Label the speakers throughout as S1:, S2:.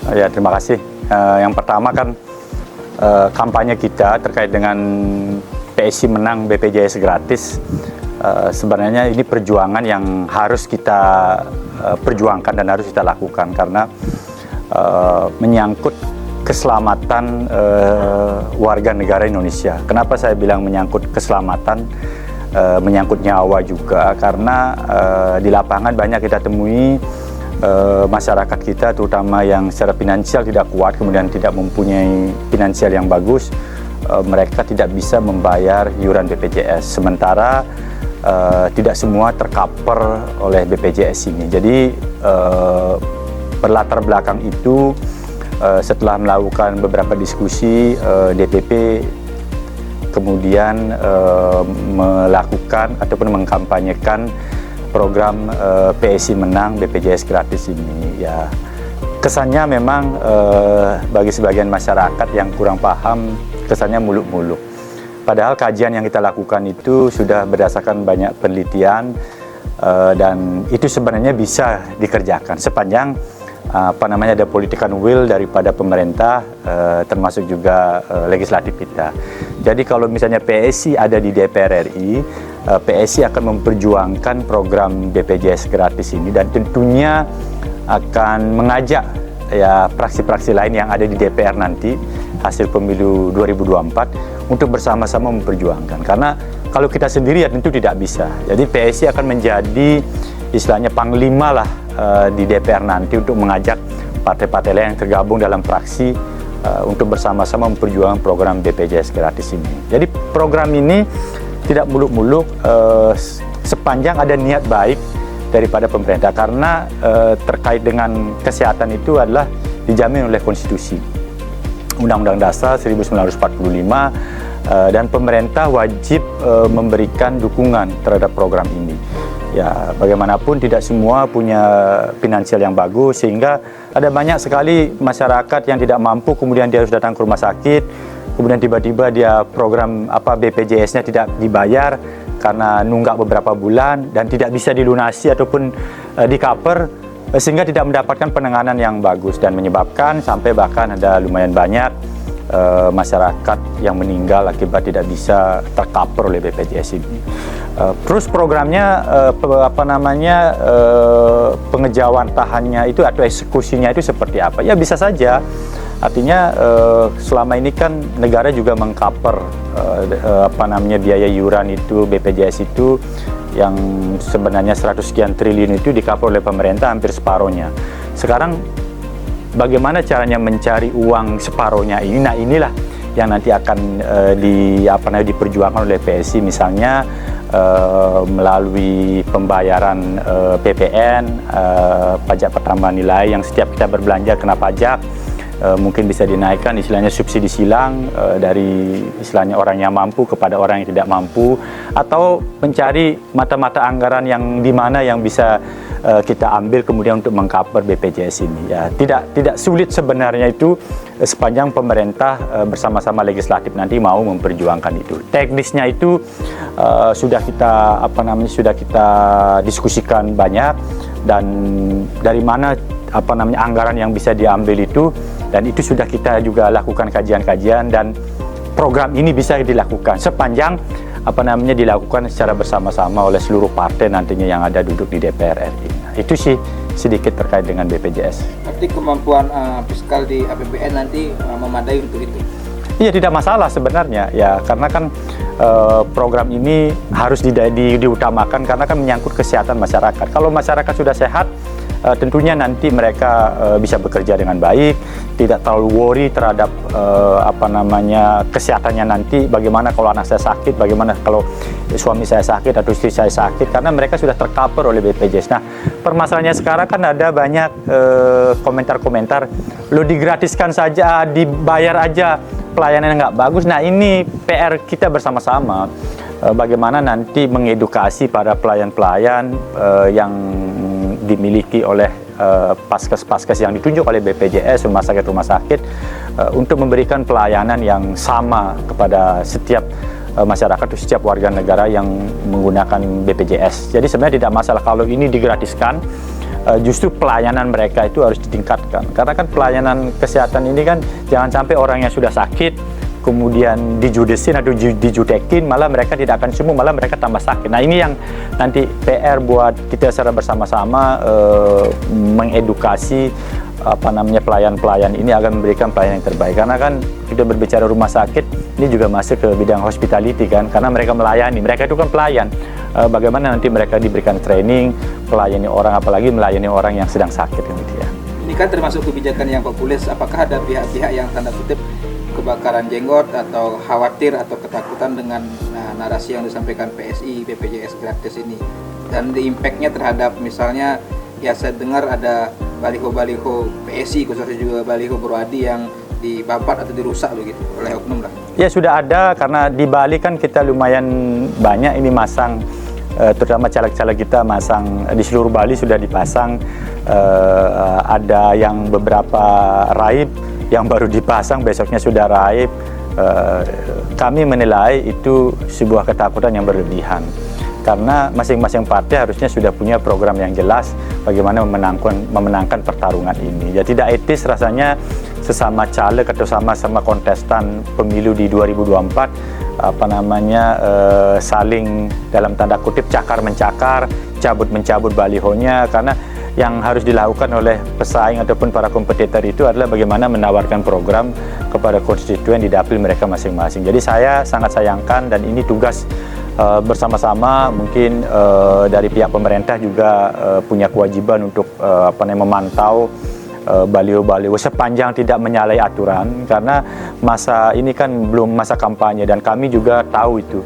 S1: Ya, terima kasih. Yang pertama kan kampanye kita terkait dengan PSI menang BPJS gratis. Sebenarnya ini perjuangan yang harus kita perjuangkan dan harus kita lakukan karena menyangkut keselamatan warga negara Indonesia. Kenapa saya bilang menyangkut keselamatan, menyangkut nyawa juga? Karena di lapangan banyak kita temui masyarakat kita, terutama yang secara finansial tidak kuat, kemudian tidak mempunyai finansial yang bagus, mereka tidak bisa membayar iuran BPJS. Sementara tidak semua tercover oleh BPJS ini. Jadi berlatar belakang itu, setelah melakukan beberapa diskusi, DPP kemudian melakukan ataupun mengkampanyekan program PSI menang BPJS gratis ini. Ya, kesannya memang bagi sebagian masyarakat yang kurang paham, kesannya muluk-muluk. Padahal kajian yang kita lakukan itu sudah berdasarkan banyak penelitian dan itu sebenarnya bisa dikerjakan sepanjang ada political will daripada pemerintah, termasuk juga legislatif kita. Jadi kalau misalnya PSI ada di DPR RI, PSI akan memperjuangkan program BPJS gratis ini dan tentunya akan mengajak ya praksi-praksi lain yang ada di DPR nanti hasil pemilu 2024 untuk bersama-sama memperjuangkan. Karena kalau kita sendiri ya tentu tidak bisa. Jadi PSI akan menjadi istilahnya panglima lah di DPR nanti untuk mengajak partai-partai lain yang tergabung dalam fraksi untuk bersama-sama memperjuangkan program BPJS gratis ini. Jadi program ini tidak muluk-muluk sepanjang ada niat baik daripada pemerintah, karena terkait dengan kesehatan itu adalah dijamin oleh konstitusi, Undang-Undang Dasar 1945, dan pemerintah wajib memberikan dukungan terhadap program ini. Ya, bagaimanapun tidak semua punya finansial yang bagus, sehingga ada banyak sekali masyarakat yang tidak mampu, kemudian dia harus datang ke rumah sakit, kemudian tiba-tiba dia program BPJS-nya tidak dibayar karena nunggak beberapa bulan dan tidak bisa dilunasi ataupun di-cover, sehingga tidak mendapatkan penanganan yang bagus dan menyebabkan sampai bahkan ada lumayan banyak masyarakat yang meninggal akibat tidak bisa tercover oleh BPJS ini. Terus programnya pengejawantahannya itu atau eksekusinya itu seperti apa? Ya bisa saja. Artinya selama ini kan negara juga mengcover biaya iuran itu BPJS itu yang sebenarnya 100 sekian triliun itu di-cover oleh pemerintah hampir separohnya. Sekarang bagaimana caranya mencari uang separohnya ini? Nah, inilah yang nanti akan diperjuangkan oleh PSI, misalnya melalui pembayaran PPN, pajak pertambahan nilai, yang setiap kita berbelanja kena pajak, mungkin bisa dinaikkan istilahnya subsidi silang dari istilahnya orang yang mampu kepada orang yang tidak mampu, atau mencari mata-mata anggaran yang di mana yang bisa kita ambil kemudian untuk mengcover BPJS ini. Ya, tidak sulit sebenarnya itu sepanjang pemerintah bersama-sama legislatif nanti mau memperjuangkan itu. Teknisnya itu sudah kita diskusikan banyak, dan dari mana anggaran yang bisa diambil itu, dan itu sudah kita juga lakukan kajian-kajian, dan program ini bisa dilakukan sepanjang dilakukan secara bersama-sama oleh seluruh partai nantinya yang ada duduk di DPR RI. Nah, itu sih sedikit terkait dengan BPJS.
S2: Berarti kemampuan fiskal di APBN nanti memadai untuk itu?
S1: Iya, tidak masalah sebenarnya ya, karena kan program ini harus diutamakan karena kan menyangkut kesehatan masyarakat. Kalau masyarakat sudah sehat, tentunya nanti mereka bisa bekerja dengan baik, tidak terlalu worry terhadap kesehatannya nanti. Bagaimana kalau anak saya sakit, bagaimana kalau suami saya sakit atau istri saya sakit, karena mereka sudah tercover oleh BPJS. Nah, permasalahannya sekarang kan ada banyak komentar-komentar, lo digratiskan saja, dibayar aja, pelayanan nggak bagus. Nah, ini PR kita bersama-sama, bagaimana nanti mengedukasi para pelayan-pelayan yang dimiliki oleh paskes-paskes yang ditunjuk oleh BPJS, rumah sakit untuk memberikan pelayanan yang sama kepada setiap masyarakat, setiap warga negara yang menggunakan BPJS. Jadi sebenarnya tidak masalah kalau ini digratiskan, justru pelayanan mereka itu harus ditingkatkan. Karena kan pelayanan kesehatan ini kan jangan sampai orang yang sudah sakit kemudian dijudesin atau dijudekin, malah mereka tidak akan sembuh, malah mereka tambah sakit. Nah, ini yang nanti PR buat kita secara bersama-sama mengedukasi pelayan-pelayan ini agar memberikan pelayanan yang terbaik. Karena kan kita berbicara rumah sakit, ini juga masuk ke bidang hospitality kan, karena mereka melayani, mereka itu kan pelayan. Bagaimana nanti mereka diberikan training, melayani orang, apalagi melayani orang yang sedang sakit gitu ya.
S2: Ini kan termasuk kebijakan yang populer. Apakah ada pihak-pihak yang tanda kutip kebakaran jenggot atau khawatir atau ketakutan dengan narasi yang disampaikan PSI, BPJS gratis ini, dan di impact-nya terhadap misalnya, ya saya dengar ada baliho-baliho PSI, khususnya juga baliho Berwadi yang dibabat atau dirusak begitu oleh oknum lah. Ya
S1: sudah ada, karena di Bali kan kita lumayan banyak ini masang, terutama caleg-caleg kita masang di seluruh Bali sudah dipasang. Ada yang beberapa raib yang baru dipasang, besoknya sudah raib. Kami menilai itu sebuah ketakutan yang berlebihan. Karena masing-masing partai harusnya sudah punya program yang jelas bagaimana memenangkan pertarungan ini. Ya tidak etis rasanya sesama caleg atau sama-sama kontestan pemilu di 2024 saling dalam tanda kutip cakar-mencakar, cabut-mencabut balihonya, karena yang harus dilakukan oleh pesaing ataupun para kompetitor itu adalah bagaimana menawarkan program kepada konstituen di dapil mereka masing-masing. Jadi saya sangat sayangkan, dan ini tugas bersama-sama. Mungkin dari pihak pemerintah juga punya kewajiban untuk memantau baliho-baliho sepanjang tidak menyalahi aturan, karena masa ini kan belum masa kampanye, dan kami juga tahu itu.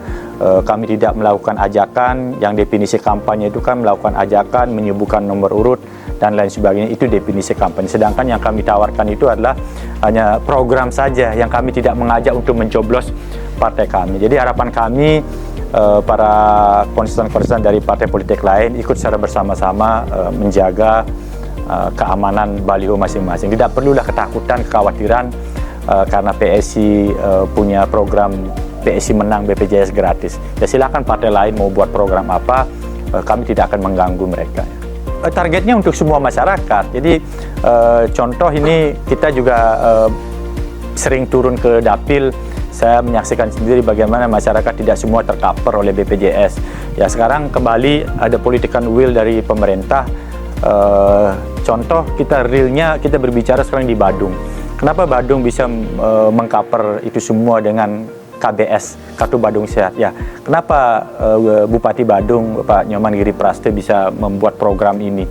S1: Kami tidak melakukan ajakan, yang definisi kampanye itu kan melakukan ajakan, menyebutkan nomor urut dan lain sebagainya, itu definisi kampanye. Sedangkan yang kami tawarkan itu adalah hanya program saja, yang kami tidak mengajak untuk mencoblos partai kami. Jadi harapan kami para konstituen-konstituen dari partai politik lain ikut secara bersama-sama menjaga keamanan baliho masing-masing. Tidak perlulah ketakutan, kekhawatiran karena PSI punya program PSI menang BPJS gratis. Ya silakan partai lain mau buat program apa, kami tidak akan mengganggu mereka. Targetnya untuk semua masyarakat. Jadi contoh ini kita juga sering turun ke dapil. Saya menyaksikan sendiri bagaimana masyarakat tidak semua tercover oleh BPJS. Ya sekarang kembali ada political will dari pemerintah. Contoh kita realnya, kita berbicara sekarang di Badung. Kenapa Badung bisa mengcover itu semua dengan KBS, Kartu Badung Sehat? Ya, kenapa Bupati Badung, Pak Nyoman Giri Praste bisa membuat program ini?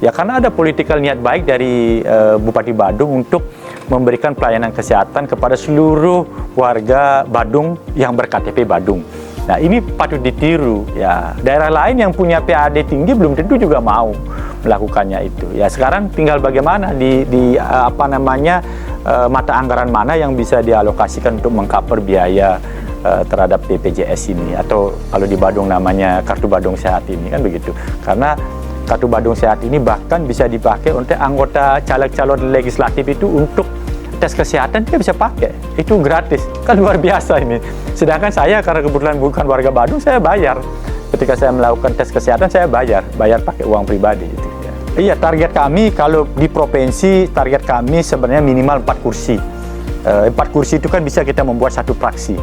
S1: Ya karena ada political niat baik dari Bupati Badung untuk memberikan pelayanan kesehatan kepada seluruh warga Badung yang ber-KTP Badung. Nah ini patut ditiru ya. Daerah lain yang punya PAD tinggi belum tentu juga mau melakukannya itu. Ya sekarang tinggal bagaimana mata anggaran mana yang bisa dialokasikan untuk mengcover biaya terhadap BPJS ini, atau kalau di Badung namanya Kartu Badung Sehat ini kan begitu. Karena Kartu Badung Sehat ini bahkan bisa dipakai untuk anggota caleg-calon legislatif itu untuk tes kesehatan, dia bisa pakai, itu gratis, kan luar biasa ini. Sedangkan saya karena kebetulan bukan warga Badung, saya bayar. Ketika saya melakukan tes kesehatan, saya bayar pakai uang pribadi gitu ya. Iya, target kami kalau di provinsi, target kami sebenarnya minimal 4 kursi. 4 kursi itu kan bisa kita membuat satu praksi.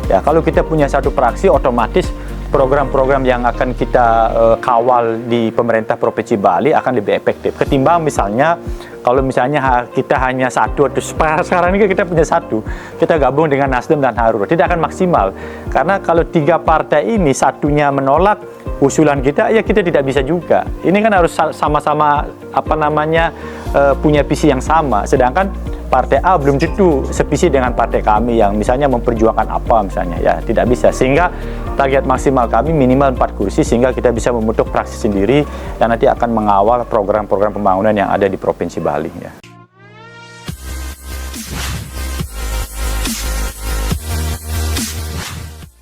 S1: Ya, kalau kita punya satu praksi, otomatis program-program yang akan kita kawal di pemerintah Provinsi Bali akan lebih efektif. Ketimbang misalnya, kalau misalnya kita hanya satu, atau sekarang ini kita punya satu, kita gabung dengan Nasdem dan Hanura, tidak akan maksimal. Karena kalau 3 partai ini satunya menolak usulan kita, ya kita tidak bisa juga. Ini kan harus sama-sama punya visi yang sama. Sedangkan Partai A belum tentu sevisi dengan partai kami yang misalnya memperjuangkan apa misalnya, ya tidak bisa. Sehingga target maksimal kami minimal 4 kursi, sehingga kita bisa membentuk praksi sendiri yang nanti akan mengawal program-program pembangunan yang ada di Provinsi Bali ya.